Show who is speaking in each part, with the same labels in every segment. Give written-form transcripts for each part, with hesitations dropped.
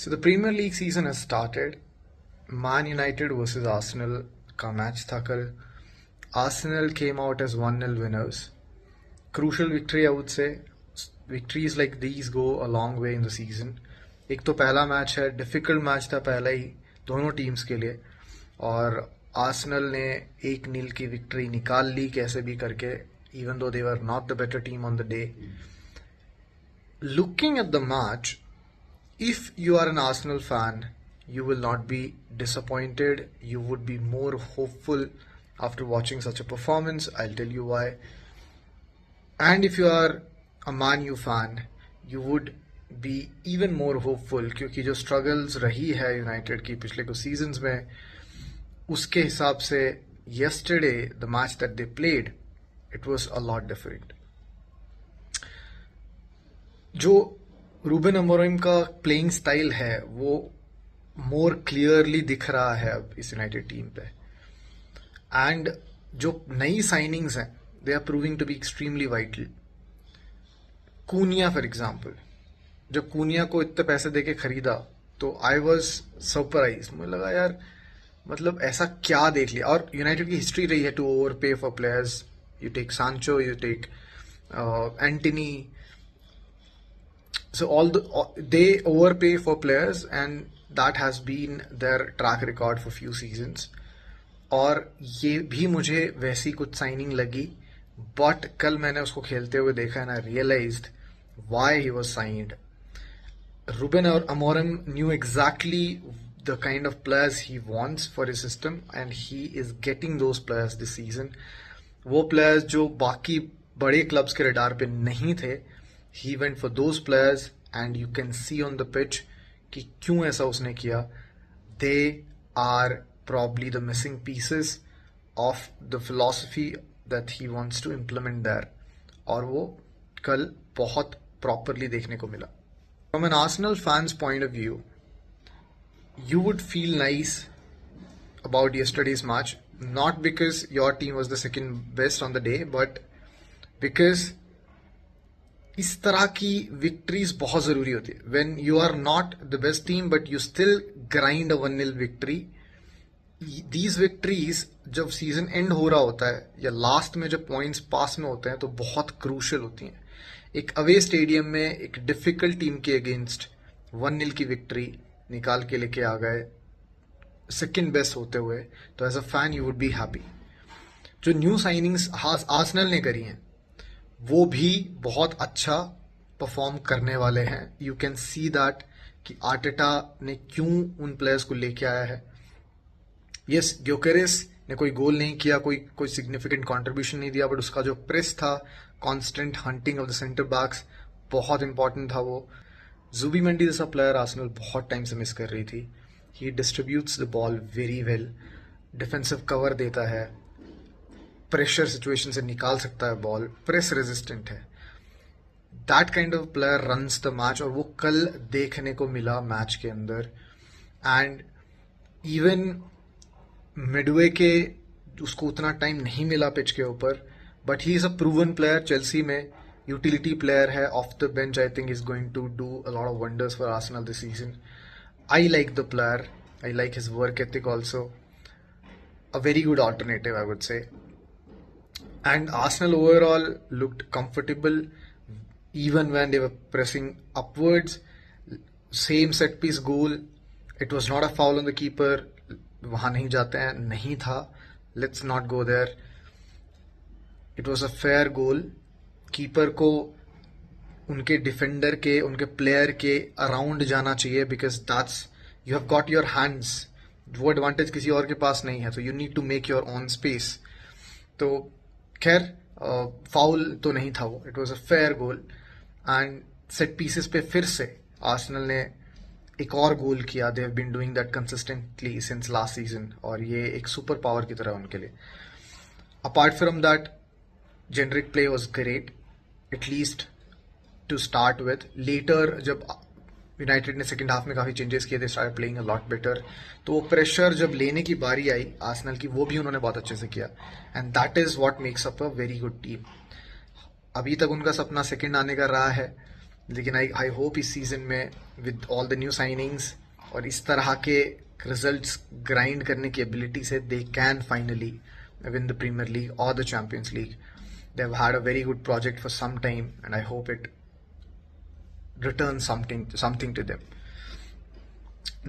Speaker 1: So the Premier League season has started. Man United versus Arsenal का match था कल. Arsenal came out as 1-0 winners. Crucial victory, I would say. Victories like these go a long way in the season. एक तो पहला match है, difficult match था पहला ही दोनों टीम्स के लिए, और आर्सेनल ने 1-0 की विक्ट्री निकाल ली कैसे भी करके, even though they were not the better team on the day. Looking at the match, if you are an Arsenal fan, you will not be disappointed. You would be more hopeful after watching such a performance. I'll tell you why. And if you are a Man U fan, you would be even more hopeful क्योंकि जो struggles रही है United की पिछले कुछ seasons में, उसके हिसाब से yesterday the match that they played, it was a lot different. जो रूबेन अमोरिम का प्लेइंग स्टाइल है वो मोर क्लियरली दिख रहा है अब इस यूनाइटेड टीम पे, एंड जो नई साइनिंग्स हैं they are proving to be extremely vital. Cunha for example, जब कूनिया को इतने पैसे देके खरीदा तो आई वाज सरप्राइज. मुझे लगा यार मतलब ऐसा क्या देख लिया. और यूनाइटेड की हिस्ट्री रही है to overpay for players. You take Sancho, you take Antony. So they overpay for players, and that has been their track record for few seasons. और ये भी मुझे वैसी कुछ साइनिंग लगी, बट कल मैंने उसको खेलते हुए देखा and I realized why he was signed. Ruben Amorim knew exactly the kind of players he wants for his system, and he is getting those players this season. वो players जो बाकी बड़े क्लब्स के रडार पे नहीं थे, he went for those players, and you can see on the pitch कि क्यों ऐसा उसने किया. They are probably the missing pieces of the philosophy that he wants to implement there, और वो कल बहुत properly देखने को मिला. From an Arsenal fan's point of view, you would feel nice about yesterday's match, not because your team was the second best on the day, but because इस तरह की विक्ट्रीज बहुत जरूरी होती है. When you are not the best team but you still grind a 1-0 victory. These victories जब season end हो रहा होता है या लास्ट में जब पॉइंट्स पास में होते हैं तो बहुत क्रूशियल होती हैं. एक अवे स्टेडियम में एक डिफिकल्ट टीम के अगेंस्ट 1-0 की विक्ट्री निकाल के लेके आ गए सेकेंड बेस्ट होते हुए, तो as a fan you would be happy. जो न्यू साइनिंग्स आर्सेनल ने करी हैं वो भी बहुत अच्छा परफॉर्म करने वाले हैं. यू कैन सी दैट कि आर्टेटा ने क्यों उन प्लेयर्स को लेके आया है. यस, ग्योकेरेस ने कोई गोल नहीं किया, कोई सिग्निफिकेंट कंट्रीब्यूशन नहीं दिया, बट उसका जो प्रेस था, constant hunting of the centre backs, बहुत इंपॉर्टेंट था वो. जुबीमेंडी जैसा प्लेयर आर्सेनल बहुत टाइम से मिस कर रही थी. He distributes the ball very well, defensive cover देता है, प्रेशर सिचुएशन से निकाल सकता है बॉल, प्रेस रेजिस्टेंट है. That kind of player runs the match, और वो कल देखने को मिला मैच के अंदर. एंड इवन मिडवे के उसको उतना टाइम नहीं मिला पिच के ऊपर, but he is a proven player. Chelsea में यूटिलिटी प्लेयर है, off the bench I think is going to do a lot of wonders for Arsenal this season. I like the player, I like his work ethic also. A very good alternative I would say. And Arsenal overall looked comfortable even when they were pressing upwards. Same set piece goal. It was not a foul on the keeper. वहाँ नहीं जाते हैं, नहीं था. Let's not go there. It was a fair goal. Keeper को उनके defender के, उनके प्लेयर के अराउंड जाना चाहिए, because that's you have got your hands. वो एडवांटेज किसी और के पास नहीं है, तो you need to make your own space. तो खैर फाउल तो नहीं था वो. It was a fair goal. And set pieces पे फिर से आर्सेनल ने एक और गोल किया. They have been doing that consistently since last season, और ये एक सुपर पावर की तरह उनके लिए. Apart from that, generic play was great, at least to start with. Later जब यूनाइटेड ने सेकेंड हाफ में काफी चेंजेस किए, they started playing a lot better. तो वो प्रेशर जब लेने की बारी आई आर्सेनल की, वो भी उन्होंने बहुत अच्छे से किया. And that is what makes up a very good team. अभी तक उनका सपना सेकंड आने का रहा है. लेकिन आई होप इस सीजन में with all the new signings और इस तरह के रिजल्ट्स ग्राइंड करने की एबिलिटी से they can finally win the Premier League or the Champions League. They've had a very good project for some time, and I hope it returns something to them.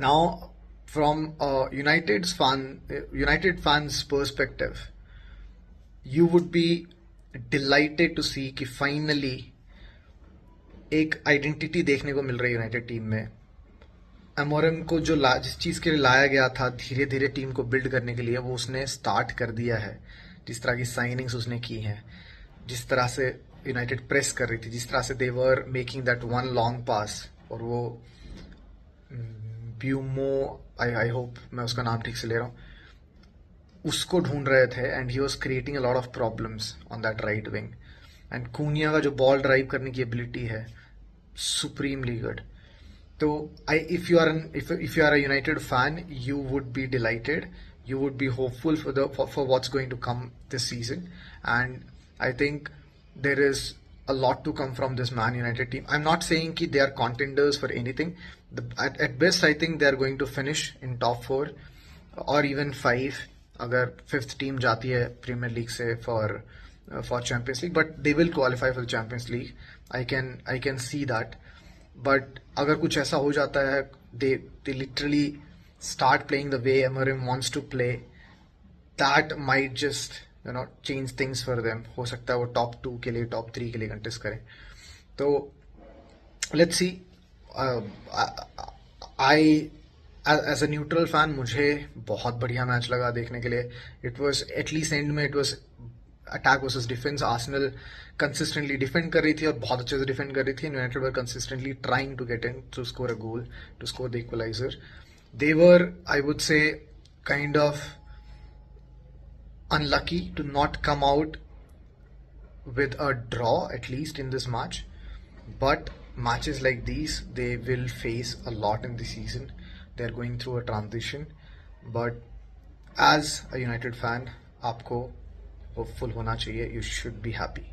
Speaker 1: Now, from a United fans' perspective, you would be delighted to see कि finally एक identity देखने को मिल रही है United team में. Amorim को जो जिस चीज़ के लिए लाया गया था धीरे धीरे टीम को बिल्ड करने के लिए, वो उसने स्टार्ट कर दिया है. जिस तरह की साइनिंग्स उसने की हैं, जिस तरह से यूनाइटेड प्रेस कर रही थी, जिस तरह से they were making that one long pass, और वो ब्यूमो, आई होप मैं उसका नाम ठीक से ले रहा हूँ, उसको ढूंढ रहे थे and he was creating a lot of problems on that right wing. And Kuniya का जो बॉल ड्राइव करने की एबिलिटी है, supremely good. So, if you are a United fan, you would be delighted. You would be hopeful for what's going to come this season, and I think there is a lot to come from this Man United team. I'm not saying that they are contenders for anything. At best, I think they are going to finish in top 4 or even 5. अगर 5th team जाती है Premier League से for Champions League, but they will qualify for the Champions League. I can see that. But अगर कुछ ऐसा हो जाता है, they literally start playing the way Amorim wants to play, that might just change things for them. हो सकता है वो top 2 के लिए, top 3 के लिए कंटेस्ट करें. तो let's see. As a neutral fan, मुझे बहुत बढ़िया मैच लगा देखने के लिए. It was at least end में it was attack versus defence. Arsenal consistently defend कर रही थी और बहुत अच्छे से डिफेंड कर रही थी. United were consistently trying to get in to score a goal, to score the equaliser. They were, I would say, kind of unlucky to not come out with a draw at least in this match, but matches like these they will face a lot in the season. They're going through a transition, but as a United fan, आपको hopeful होना चाहिए. You should be happy.